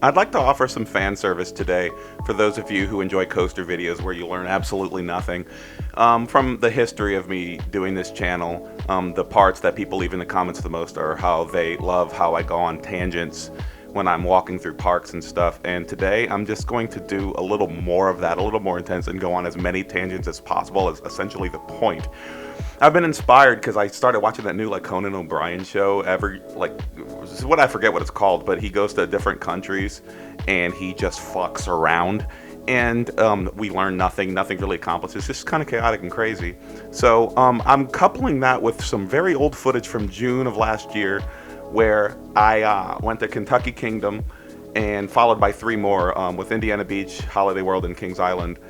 I'd like to offer some fan service today for those of you who enjoy coaster videos where you learn absolutely nothing. From the history of me doing this channel, the parts that people leave in the comments the most are how they love how I go on tangents when I'm walking through parks and stuff. And today I'm just going to do a little more of that, a little more intense, and go on as many tangents as possible, is essentially the point. I've been inspired because I started watching that new Conan O'Brien show. I forget what it's called, but he goes to different countries and he just fucks around, and we learn nothing really accomplished. It's just kind of chaotic and crazy. So I'm coupling that with some very old footage from June of last year, where I went to Kentucky Kingdom, and followed by three more with Indiana Beach, Holiday World, and Kings Island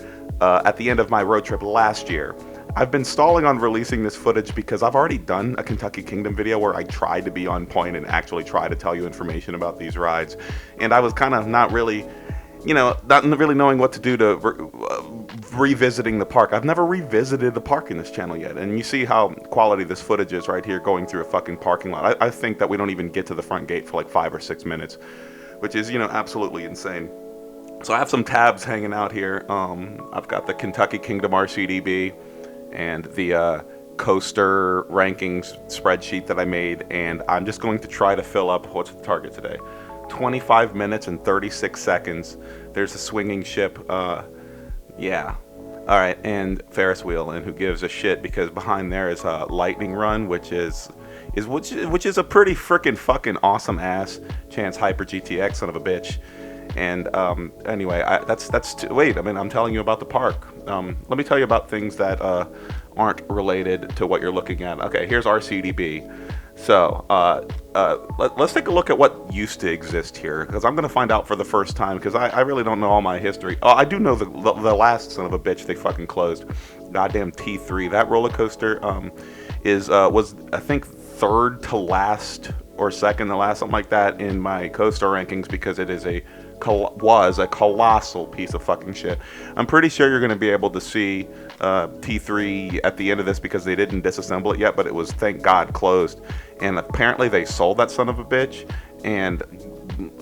at the end of my road trip last year. I've been stalling on releasing this footage because I've already done a Kentucky Kingdom video where I tried to be on point and actually try to tell you information about these rides. And I was kind of not really knowing what to do to revisiting the park. I've never revisited the park in this channel yet. And you see how quality this footage is right here, going through a fucking parking lot. I think that we don't even get to the front gate for like 5 or 6 minutes, which is, absolutely insane. So I have some tabs hanging out here. I've got the Kentucky Kingdom RCDB and the coaster rankings spreadsheet that I made, and I'm just going to try to fill up, what's the target today? 25 minutes and 36 seconds. There's a swinging ship, yeah. Alright, and Ferris wheel, and who gives a shit, because behind there is a lightning run, which is a pretty freaking fucking awesome ass Chance Hyper GTX, son of a bitch. And anyway, I'm telling you about the park. Let me tell you about things that aren't related to what you're looking at. Okay, here's RCDB. So let's take a look at what used to exist here, because I'm going to find out for the first time, because I really don't know all my history. Oh, I do know the last son of a bitch they fucking closed. Goddamn T3. That roller coaster was, I think, third to last or second to last, something like that, in my coaster rankings, because it is was a colossal piece of fucking shit. I'm pretty sure you're going to be able to see T3 at the end of this, because they didn't disassemble it yet, but it was, thank God, closed. And apparently they sold that son of a bitch, and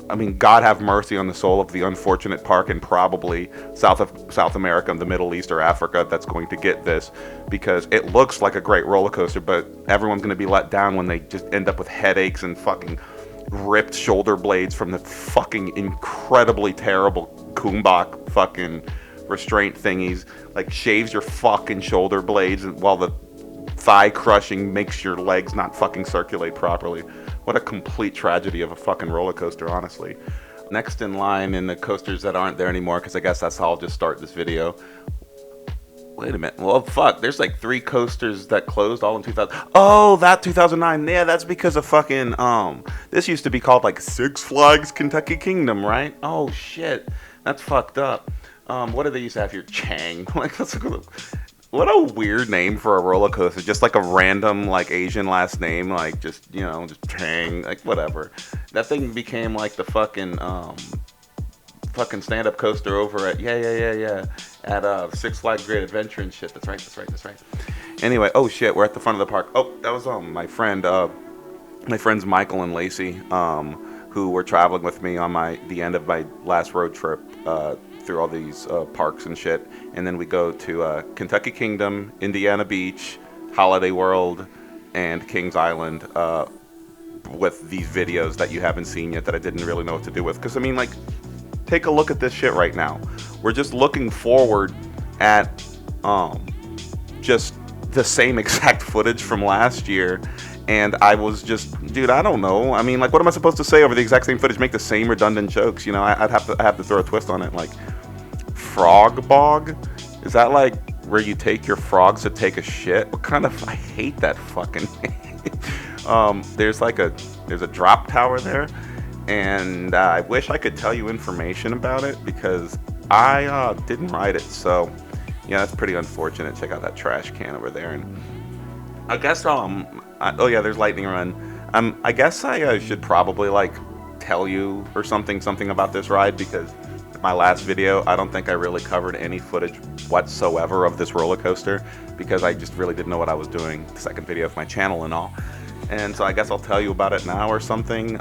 I mean, God have mercy on the soul of the unfortunate park in probably South America, the Middle East, or Africa that's going to get this, because it looks like a great roller coaster, but everyone's going to be let down when they just end up with headaches and fucking ripped shoulder blades from the fucking incredibly terrible Kumbach fucking restraint thingies. Like, shaves your fucking shoulder blades while the thigh crushing makes your legs not fucking circulate properly. What a complete tragedy of a fucking roller coaster, honestly. Next in line in the coasters that aren't there anymore, because I guess that's how I'll just start this video. Wait a minute. Well, fuck. There's like 3 coasters that closed all in 2000. Oh, that 2009. Yeah, that's because of fucking, this used to be called like Six Flags Kentucky Kingdom, right? Oh, shit. That's fucked up. What do they used to have here? Chang. Like, what a weird name for a roller coaster. Just like a random, like, Asian last name. Like, just Chang. Like, whatever. That thing became like the fucking stand-up coaster over at at Six Flags Great Adventure and shit. That's right. Anyway, oh shit, we're at the front of the park. Oh, that was my friends Michael and Lacey, who were traveling with me on the end of my last road trip through all these parks and shit. And then we go to Kentucky Kingdom, Indiana Beach, Holiday World, and Kings Island with these videos that you haven't seen yet that I didn't really know what to do with. Because I mean, like, take a look at this shit right now. We're just looking forward at just the same exact footage from last year, and I was just, dude, I don't know. I mean, like, what am I supposed to say over the exact same footage? Make the same redundant jokes? I'd have to throw a twist on it. Like, frog bog? Is that like where you take your frogs to take a shit? What kind of? I hate that fucking name. There's a drop tower there. And I wish I could tell you information about it, because I didn't write it. So, yeah, that's pretty unfortunate. Check out that trash can over there. And I guess, oh yeah, there's Lightning Run. I guess I should probably, like, tell you or something about this ride, because my last video, I don't think I really covered any footage whatsoever of this roller coaster, because I just really didn't know what I was doing. The second video of my channel and all. And so I guess I'll tell you about it now or something.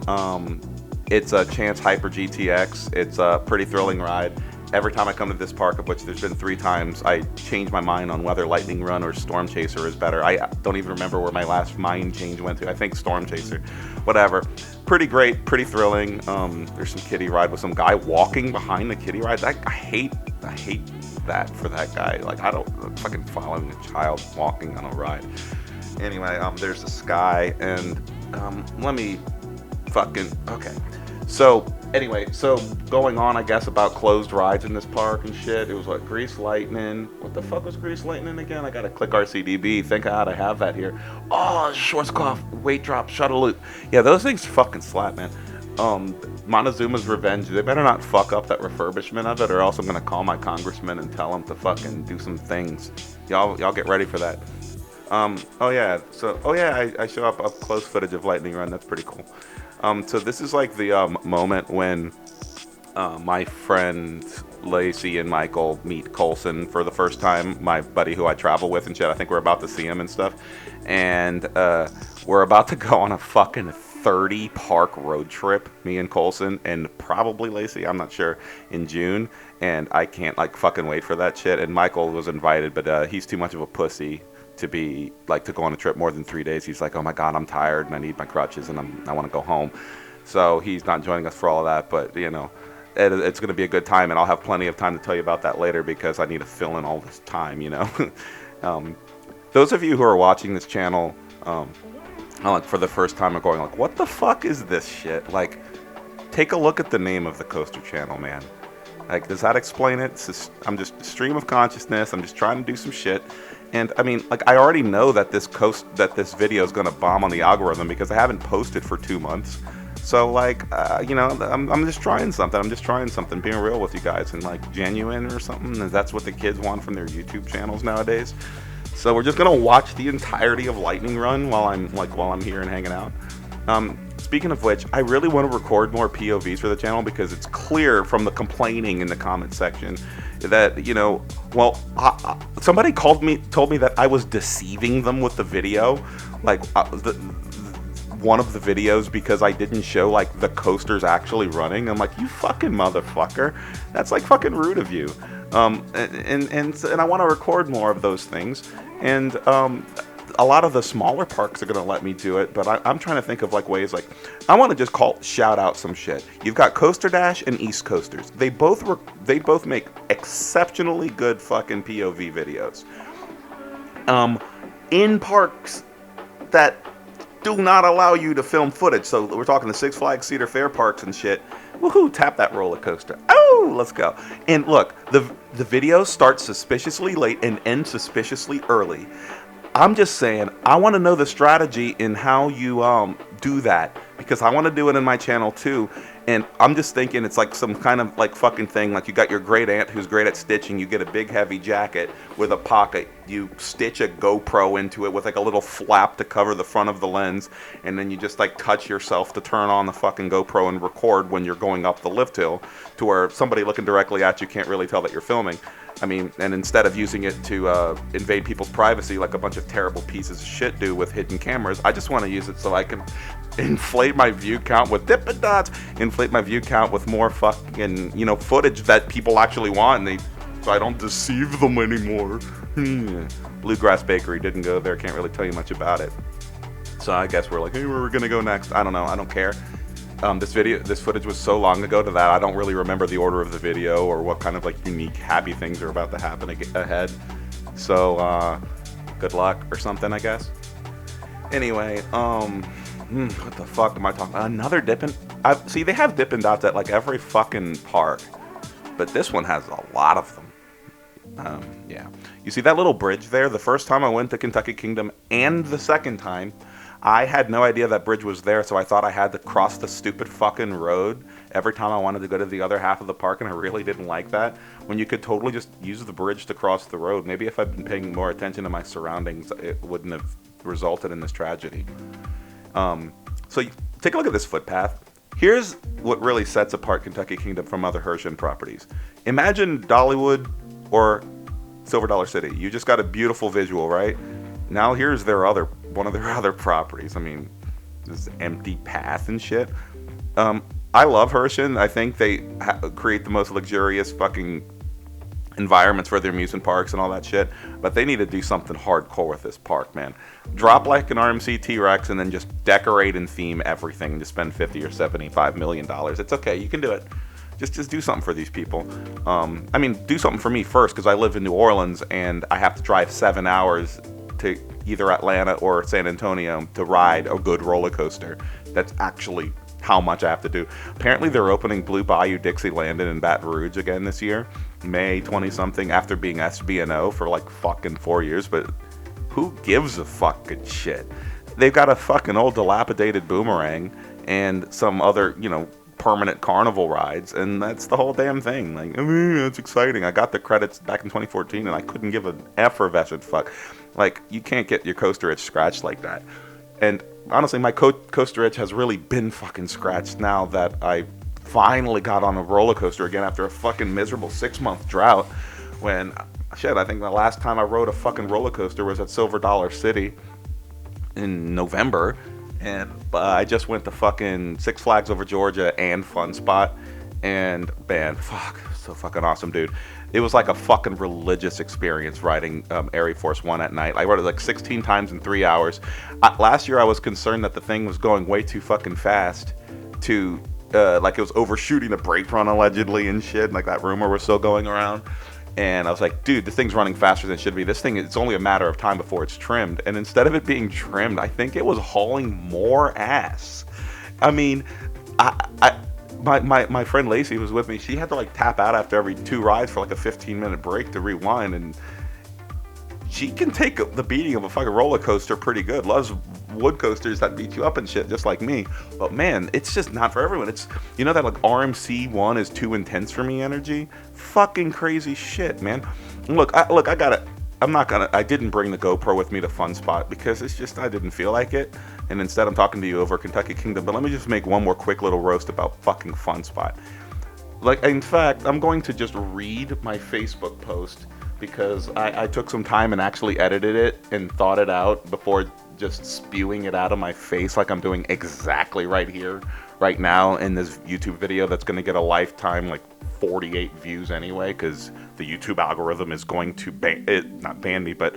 It's a Chance Hyper GTX. It's a pretty thrilling ride. Every time I come to this park, of which there's been 3 times, I change my mind on whether Lightning Run or Storm Chaser is better. I don't even remember where my last mind change went to. I think Storm Chaser. Whatever. Pretty great, pretty thrilling. There's some kiddie ride with some guy walking behind the kiddie ride. I hate that for that guy. Like, I'm fucking following a child walking on a ride. Anyway, there's this guy, and let me fucking, okay. So anyway, so going on, I guess, about closed rides in this park and shit. It was like Grease Lightning. What the fuck was Grease Lightning again? I gotta click RCDB. Thank God I have that here. Oh, Schwarzkopf, Weight Drop, Shuttle Loop. Yeah, those things fucking slap, man. Montezuma's Revenge. They better not fuck up that refurbishment of it, or else I'm gonna call my congressman and tell him to fucking do some things. Y'all get ready for that. Oh yeah. So, I show up close footage of Lightning Run. That's pretty cool. So this is like the moment when my friend Lacey and Michael meet Colson for the first time. My buddy who I travel with and shit. I think we're about to see him and stuff. And we're about to go on a fucking 30 park road trip, me and Colson, and probably Lacey, I'm not sure, in June. And I can't like fucking wait for that shit. And Michael was invited, but he's too much of a pussy to be like to go on a trip more than 3 days. He's like, oh my god, I'm tired and I need my crutches and I want to go home. So he's not joining us for all of that, but you know, it's going to be a good time, and I'll have plenty of time to tell you about that later because I need to fill in all this time, you know. Those of you who are watching this channel like for the first time are going like, what the fuck is this shit? Like, take a look at the name of the coaster channel, man. Like, does that explain it? I'm just a stream of consciousness. I'm just trying to do some shit. And I mean, like, I already know that this video is gonna bomb on the algorithm because I haven't posted for 2 months. So like, you know, I'm just trying something. I'm just trying something, being real with you guys and like genuine or something. And that's what the kids want from their YouTube channels nowadays. So we're just gonna watch the entirety of Lightning Run while I'm here and hanging out. Speaking of which, I really want to record more POVs for the channel because it's clear from the complaining in the comment section that, you know, well, somebody told me that I was deceiving them with the video, like one of the videos, because I didn't show like the coasters actually running. I'm like, you fucking motherfucker, that's like fucking rude of you. And I want to record more of those things, and a lot of the smaller parks are going to let me do it, but I'm trying to think of like ways, like I want to just shout out some shit. You've got Coaster Dash and East Coasters. They both make exceptionally good fucking POV videos. In parks that do not allow you to film footage. So we're talking the Six Flags Cedar Fair parks and shit. Woohoo, tap that roller coaster. Oh, let's go. And look, the videos start suspiciously late and end suspiciously early. I'm just saying, I want to know the strategy in how you do that, because I want to do it in my channel too. And I'm just thinking it's like some kind of like fucking thing, like you got your great aunt who's great at stitching. You get a big heavy jacket with a pocket. You stitch a GoPro into it with like a little flap to cover the front of the lens, and then you just like touch yourself to turn on the fucking GoPro and record when you're going up the lift hill to where somebody looking directly at you can't really tell that you're filming. I mean, and instead of using it to invade people's privacy like a bunch of terrible pieces of shit do with hidden cameras, I just want to use it so I can inflate my view count with Dippin' Dots, inflate my view count with more fucking, you know, footage that people actually want, and so I don't deceive them anymore. Bluegrass Bakery, didn't go there, can't really tell you much about it. So I guess we're like, hey, where are we gonna go next? I don't know, I don't care. This footage was so long ago that I don't really remember the order of the video or what kind of like unique happy things are about to happen ahead. So good luck or something, I guess. Anyway, what the fuck am I talking about? Another Dippin'. See, they have Dippin' Dots at like every fucking park, but this one has a lot of them. Yeah. You see that little bridge there? The first time I went to Kentucky Kingdom and the second time, I had no idea that bridge was there, so I thought I had to cross the stupid fucking road every time I wanted to go to the other half of the park, and I really didn't like that, when you could totally just use the bridge to cross the road. Maybe if I'd been paying more attention to my surroundings, it wouldn't have resulted in this tragedy. So take a look at this footpath. Here's what really sets apart Kentucky Kingdom from other Herschend properties. Imagine Dollywood or Silver Dollar City. You just got a beautiful visual, right? Now here's one of their other properties. I mean, this empty path and shit. I love Herschend. I think they create the most luxurious fucking environments for their amusement parks and all that shit, but they need to do something hardcore with this park, man. Drop like an RMC T-Rex and then just decorate and theme everything to spend 50 or 75 million dollars. It's okay, you can do it. Just do something for these people. I mean, do something for me first, because I live in New Orleans and I have to drive 7 hours to either Atlanta or San Antonio to ride a good roller coaster. That's actually how much I have to do. Apparently they're opening Blue Bayou Dixieland in Baton Rouge again this year, May 20-something, after being SBNO for like fucking 4 years, but who gives a fucking shit? They've got a fucking old dilapidated Boomerang and some other, you know, permanent carnival rides, and that's the whole damn thing. Like, it's exciting. I got the credits back in 2014 and I couldn't give an effervescent fuck. Like, you can't get your coaster itch scratched like that. And honestly, my coaster itch has really been fucking scratched now that I finally got on a roller coaster again after a fucking miserable 6-month drought. When, shit, I think the last time I rode a fucking roller coaster was at Silver Dollar City in November. And I just went to fucking Six Flags Over Georgia and Fun Spot. And man, fuck, so fucking awesome, dude. It was like a fucking religious experience riding Air Force One at night. I rode it like 16 times in 3 hours. Last year I was concerned that the thing was going way too fucking fast to, like it was overshooting a brake run allegedly and shit. Like that rumor was still going around. And I was like, dude, this thing's running faster than it should be. This thing, it's only a matter of time before it's trimmed. And instead of it being trimmed, I think it was hauling more ass. I mean, my friend Lacey was with me. She had to like tap out after every 2 rides for like a 15-minute break to rewind. And she can take the beating of a fucking roller coaster pretty good. Loves wood coasters that beat you up and shit, just like me. But man, it's just not for everyone. It's, you know, that like RMC one is too intense for me energy. Fucking crazy shit, man. Look, I got it. I didn't bring the GoPro with me to Fun Spot because it's just, I didn't feel like it. And instead I'm talking to you over Kentucky Kingdom. But let me just make one more quick little roast about fucking Fun Spot. Like, in fact, I'm going to just read my Facebook post because I took some time and actually edited it and thought it out before just spewing it out of my face like I'm doing exactly right here, right now in this YouTube video that's going to get a lifetime, like 48 views anyway, because the YouTube algorithm is going to not ban me, but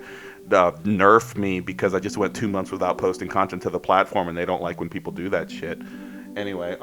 nerf me because I just went 2 months without posting content to the platform, and they don't like when people do that shit. Anyway,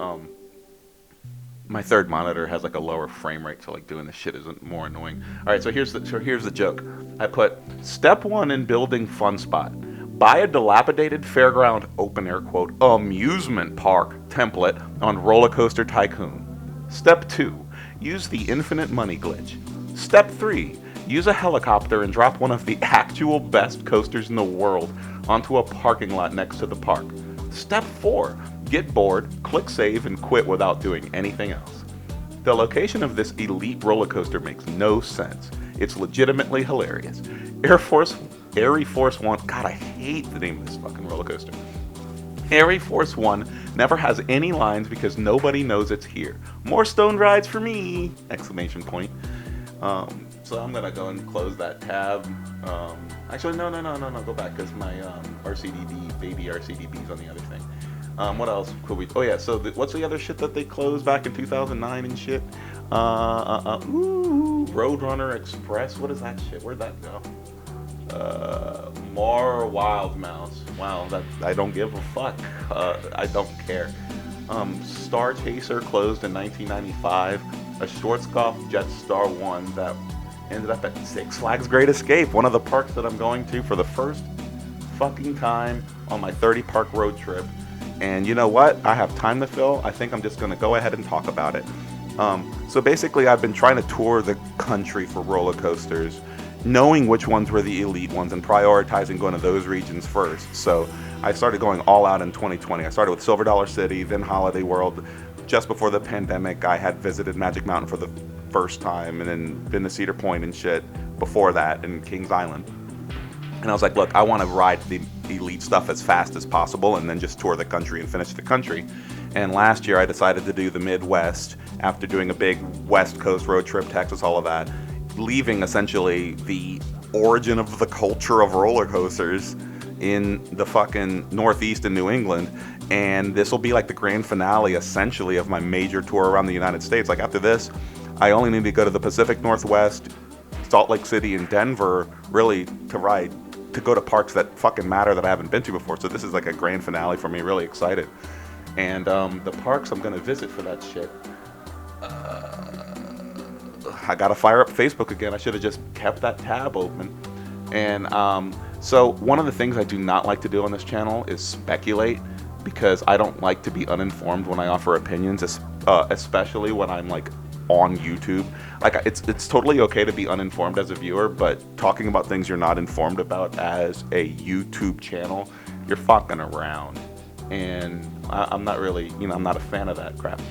my third monitor has like a lower frame rate, so like doing this shit isn't more annoying. All right, so here's the joke. I put step 1 in building Fun Spot: buy a dilapidated fairground open air quote amusement park template on Roller Coaster Tycoon. Step 2, use the infinite money glitch. Step 3, use a helicopter and drop one of the actual best coasters in the world onto a parking lot next to the park. Step 4, get bored, click save, and quit without doing anything else. The location of this elite roller coaster makes no sense. It's legitimately hilarious. Air Force One, God, I hate the name of this fucking roller coaster. Air Force One never has any lines because nobody knows it's here. More stoned rides for me! Exclamation point. So I'm gonna go and close that tab. Actually, no, go back, because my baby RCDB is on the other thing. What else could we? Oh yeah, so what's the other shit that they closed back in 2009 and shit? Roadrunner Express. What is that shit? Where'd that go? More Wild Mouse. Wow, that I don't give a fuck. I don't care. Star Chaser closed in 1995. A Schwarzkopf Jetstar one that ended up at Six Flags Great Escape, one of the parks that I'm going to for the first fucking time on my 30 park road trip. And you know what? I have time to fill. I think I'm just going to go ahead and talk about it. So basically, I've been trying to tour the country for roller coasters, knowing which ones were the elite ones and prioritizing going to those regions first. So I started going all out in 2020. I started with Silver Dollar City, then Holiday World. Just before the pandemic, I had visited Magic Mountain for the first time, and then been to Cedar Point and shit before that, and Kings Island. And I was like, look, I want to ride the elite stuff as fast as possible and then just tour the country and finish the country. And last year I decided to do the Midwest after doing a big West Coast road trip, Texas, all of that, leaving essentially the origin of the culture of roller coasters in the fucking Northeast in New England. And this will be like the grand finale, essentially, of my major tour around the United States. Like, after this, I only need to go to the Pacific Northwest, Salt Lake City, and Denver, really, to go to parks that fucking matter that I haven't been to before. So this is like a grand finale for me. Really excited. And the parks I'm going to visit for that shit, I got to fire up Facebook again. I should have just kept that tab open. And so one of the things I do not like to do on this channel is speculate, because I don't like to be uninformed when I offer opinions, especially when I'm like on YouTube. Like, it's totally okay to be uninformed as a viewer, but talking about things you're not informed about as a YouTube channel, you're fucking around. And I'm not really, I'm not a fan of that crap.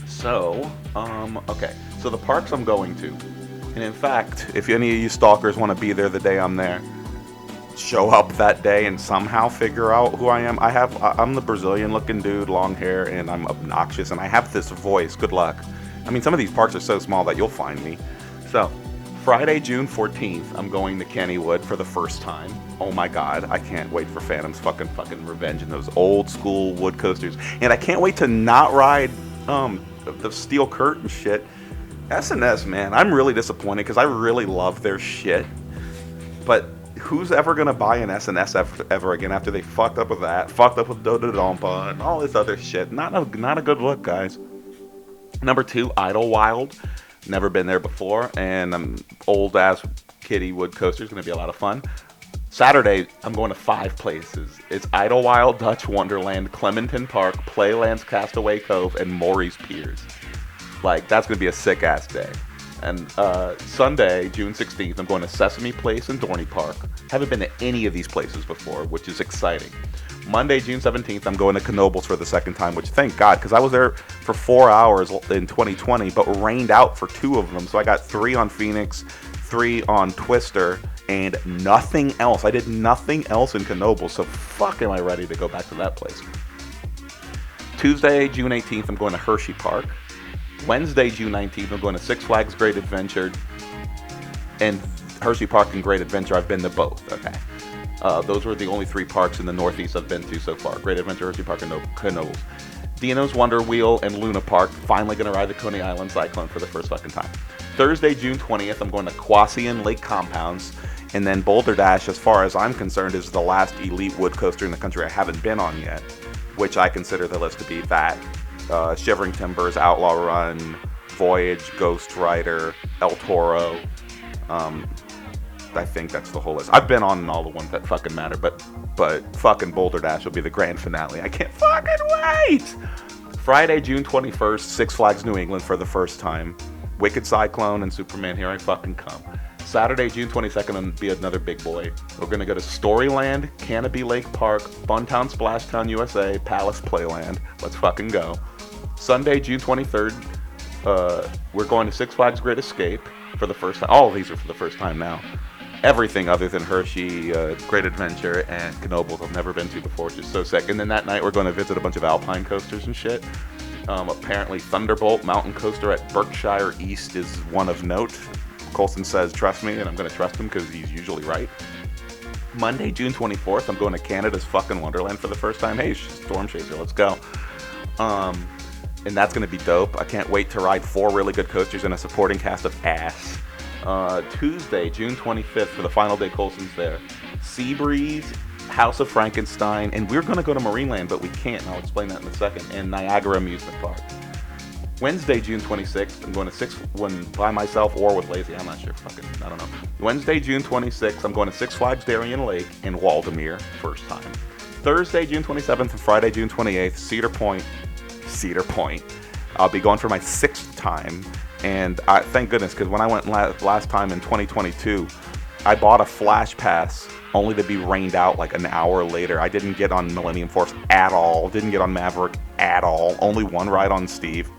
So, okay. So the parks I'm going to, and in fact, if any of you stalkers want to be there the day I'm there, show up that day and somehow figure out who I am. I'm the Brazilian looking dude, long hair, and I'm obnoxious, and I have this voice. Good luck. I mean, some of these parks are so small that you'll find me. So, Friday, June 14th, I'm going to Kennywood for the first time. Oh my god, I can't wait for Phantom's fucking revenge and those old school wood coasters. And I can't wait to not ride the steel curtain shit. S&S, man, I'm really disappointed because I really love their shit. But who's ever gonna buy an S&S ever again after they fucked up with that, fucked up with Dodonpa and all this other shit? Not a good look, guys. Number 2, Idlewild. Never been there before, and old ass kiddie wood coaster is gonna be a lot of fun. Saturday, I'm going to 5 places. It's Idlewild, Dutch Wonderland, Clementon Park, Playland's Castaway Cove, and Maury's Piers. Like, that's going to be a sick-ass day. And Sunday, June 16th, I'm going to Sesame Place and Dorney Park. Haven't been to any of these places before, which is exciting. Monday, June 17th, I'm going to Knoebels for the second time, which, thank God, because I was there for 4 hours in 2020, but rained out for 2 of them. So I got 3 on Phoenix, 3 on Twister, and nothing else. I did nothing else in Knoebels, so fuck am I ready to go back to that place. Tuesday, June 18th, I'm going to Hershey Park. Wednesday, June 19th, I'm going to Six Flags Great Adventure and Hershey Park and Great Adventure. I've been to both, okay. Those were the only 3 parks in the Northeast I've been to so far. Great Adventure, Hershey Park, and Knoebels. Dino's Wonder Wheel and Luna Park. Finally going to ride the Coney Island Cyclone for the first fucking time. Thursday, June 20th, I'm going to Quasian Lake Compounds. And then Boulder Dash, as far as I'm concerned, is the last elite wood coaster in the country I haven't been on yet, which I consider the list to be that. Shivering Timbers, Outlaw Run, Voyage, Ghost Rider, El Toro. I think that's the whole list. I've been on all the ones that fucking matter, but fucking Boulder Dash will be the grand finale. I can't fucking wait! Friday, June 21st, Six Flags New England for the first time. Wicked Cyclone and Superman, here I fucking come. Saturday, June 22nd, and be another big boy. We're going to go to Storyland, Canopy Lake Park, Funtown Splashtown USA, Palace Playland. Let's fucking go. Sunday, June 23rd, we're going to Six Flags Great Escape for the first time. All of these are for the first time now. Everything other than Hershey, Great Adventure, and Knoebels I've never been to before, which is so sick. And then that night, we're going to visit a bunch of alpine coasters and shit. Apparently, Thunderbolt Mountain Coaster at Berkshire East is one of note. Colson says, trust me, and I'm going to trust him because he's usually right. Monday, June 24th, I'm going to Canada's fucking Wonderland for the first time. Hey, Storm Chaser, let's go. And that's going to be dope. I can't wait to ride 4 really good coasters and a supporting cast of ass. Tuesday, June 25th, for the final day Colson's there. Seabreeze, House of Frankenstein, and we're going to go to Marineland, but we can't, and I'll explain that in a second, and Niagara Amusement Park. Wednesday, June 26th, I'm going to by myself or with Lazy, I'm not sure, I don't know. Wednesday, June 26th, I'm going to Six Flags Darien Lake in Waldameer, first time. Thursday, June 27th, and Friday, June 28th, Cedar Point. I'll be going for my 6th time, and thank goodness, because when I went last time in 2022, I bought a Flash Pass only to be rained out like an hour later. I didn't get on Millennium Force at all, didn't get on Maverick at all, only one ride on Steve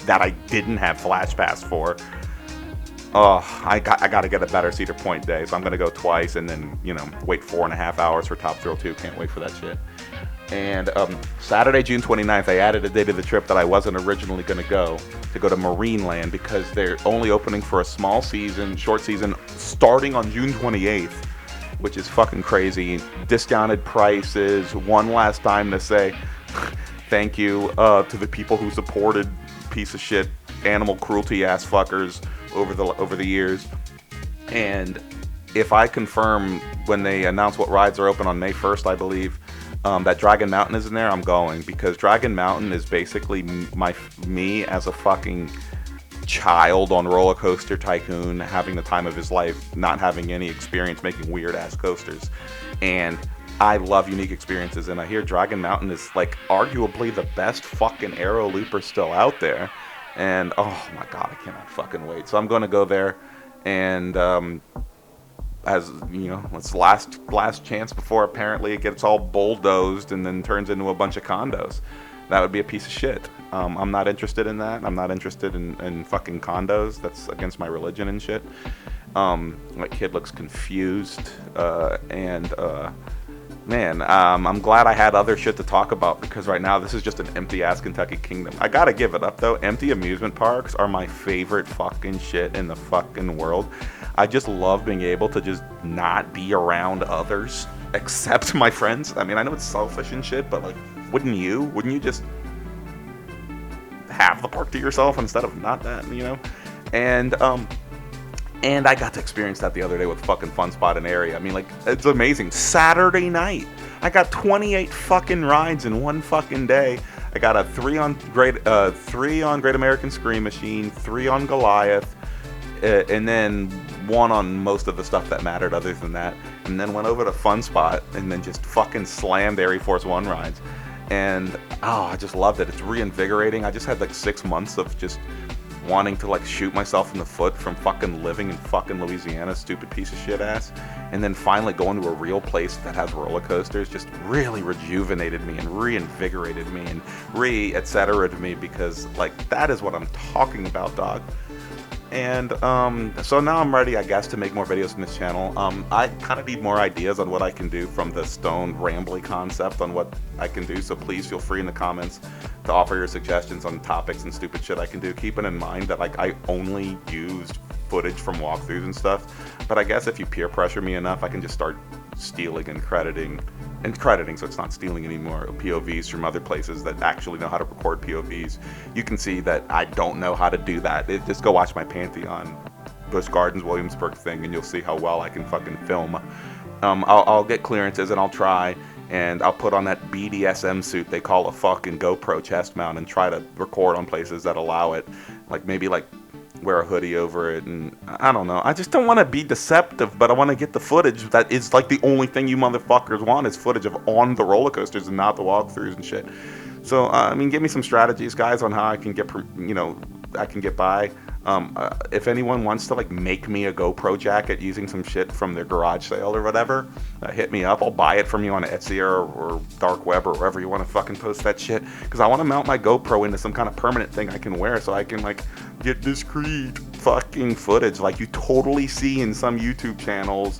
that I didn't have Flash Pass for. I got to get a better Cedar Point day, so I'm going to go twice and then, wait 4.5 hours for Top Thrill 2. Can't wait for that shit. And Saturday, June 29th, I added a day to the trip that I wasn't originally going to go to Marineland because they're only opening for a short season, starting on June 28th. which is fucking crazy. Discounted prices. One last time to say thank you to the people who supported piece of shit animal cruelty ass fuckers over the years. And if I confirm when they announce what rides are open on May 1st, I believe, that Dragon Mountain is in there, I'm going, because Dragon Mountain is basically me as a fucking child on Roller Coaster Tycoon, having the time of his life, not having any experience making weird ass coasters. And I love unique experiences, and I hear Dragon Mountain is like arguably the best fucking aero looper still out there. And oh my god, I cannot fucking wait. So I'm going to go there, and as you know, it's last chance before apparently it gets all bulldozed and then turns into a bunch of condos. That would be a piece of shit. I'm not interested in that. I'm not interested in fucking condos. That's against my religion and shit. My kid looks confused, and man, I'm glad I had other shit to talk about, because right now this is just an empty ass Kentucky Kingdom. I gotta give it up though. Empty amusement parks are my favorite fucking shit in the fucking world. I just love being able to just not be around others except my friends. I mean, I know it's selfish and shit, but like, wouldn't you just have the park to yourself instead of not that, you know? And I got to experience that the other day with fucking Fun Spot and Area. I mean, like, it's amazing. Saturday night, I got 28 fucking rides in one fucking day. I got a 3 on Great American Scream Machine, 3 on Goliath, and then 1 on most of the stuff that mattered other than that. And then went over to Fun Spot and then just fucking slammed Air Force One rides. And oh, I just loved it. It's reinvigorating. I just had like 6 months of just wanting to like shoot myself in the foot from fucking living in fucking Louisiana, stupid piece of shit ass, and then finally going to a real place that has roller coasters just really rejuvenated me and reinvigorated me and etc. to me, because like that is what I'm talking about, dog. And so now I'm ready, I guess, to make more videos on this channel. I kind of need more ideas on what I can do from the stone rambly concept on what I can do, so please feel free in the comments to offer your suggestions on topics and stupid shit I can do, keeping in mind that like I only used footage from walkthroughs and stuff. But I guess if you peer pressure me enough, I can just start stealing and crediting, so it's not stealing anymore, POVs from other places that actually know how to record POVs. You can see that I don't know how to do that. Just go watch my Pantheon Busch Gardens Williamsburg thing and you'll see how well I can fucking film. I'll get clearances and I'll try, and I'll put on that BDSM suit they call a fucking GoPro chest mount and try to record on places that allow it. Like maybe like wear a hoodie over it, and I don't know. I just don't want to be deceptive, but I want to get the footage that is like the only thing you motherfuckers want is footage of on the roller coasters and not the walkthroughs and shit. So I mean, give me some strategies, guys, on how I can get, you know, I can get by. If anyone wants to like make me a GoPro jacket using some shit from their garage sale or whatever, hit me up. I'll buy it from you on Etsy or dark web or wherever you want to fucking post that shit, because I want to mount my GoPro into some kind of permanent thing I can wear, so I can like get discreet fucking footage like you totally see in some YouTube channels.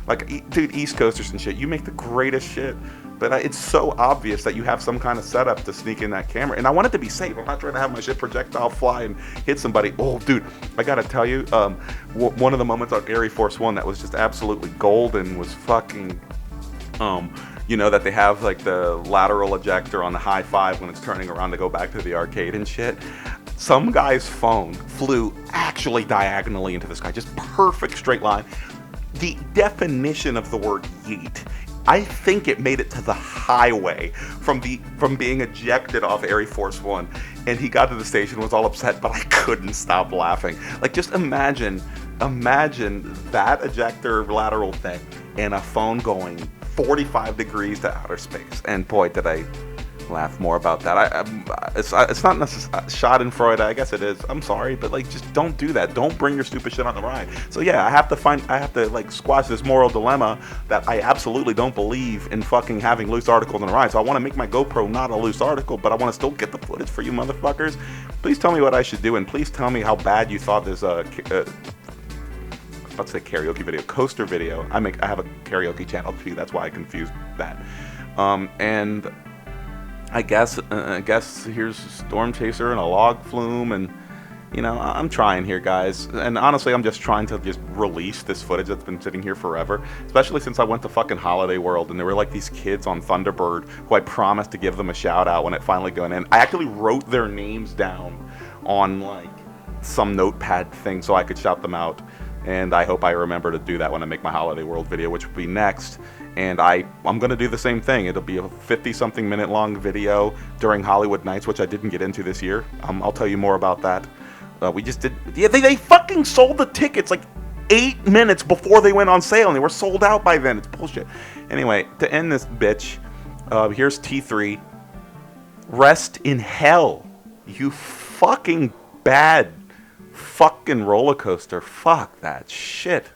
Like, dude, East Coasters and shit, you make the greatest shit, but it's so obvious that you have some kind of setup to sneak in that camera. And I want it to be safe. I'm not trying to have my shit projectile fly and hit somebody. Oh, dude, I gotta tell you, one of the moments on Air Force One that was just absolutely golden was fucking, you know, that they have like the lateral ejector on the high five when it's turning around to go back to the arcade and shit. Some guy's phone flew actually diagonally into the sky, just perfect straight line. The definition of the word yeet, I think it made it to the highway from being ejected off Air Force One, and he got to the station, was all upset, but I couldn't stop laughing. Like, just imagine that ejector lateral thing and a phone going 45 degrees to outer space, and boy, did I laugh more about that. It's not necessarily schadenfreude, I guess it is. I'm sorry, but like, just don't do that. Don't bring your stupid shit on the ride. So yeah, I have to like squash this moral dilemma that I absolutely don't believe in fucking having loose articles on the ride. So I want to make my GoPro not a loose article, but I want to still get the footage for you motherfuckers. Please tell me what I should do, and please tell me how bad you thought this I was about to say karaoke video, coaster video. I have a karaoke channel too. That's why I confused that. And I guess here's Storm Chaser and a log flume, and You know, I'm trying here, guys, and honestly, I'm just trying to just release this footage that's been sitting here forever, especially since I went to fucking Holiday World, and there were like these kids on Thunderbird who I promised to give them a shout out when it finally went in. I actually wrote their names down on like some notepad thing so I could shout them out, and I hope I remember to do that when I make my Holiday World video, which will be next. And I'm going to do the same thing. It'll be a 50-something minute long video during Hollywood Nights, which I didn't get into this year. I'll tell you more about that. We just did. Yeah, they fucking sold the tickets like 8 minutes before they went on sale, and they were sold out by then. It's bullshit. Anyway, to end this bitch, here's T3. Rest in hell, you fucking bad fucking roller coaster. Fuck that shit.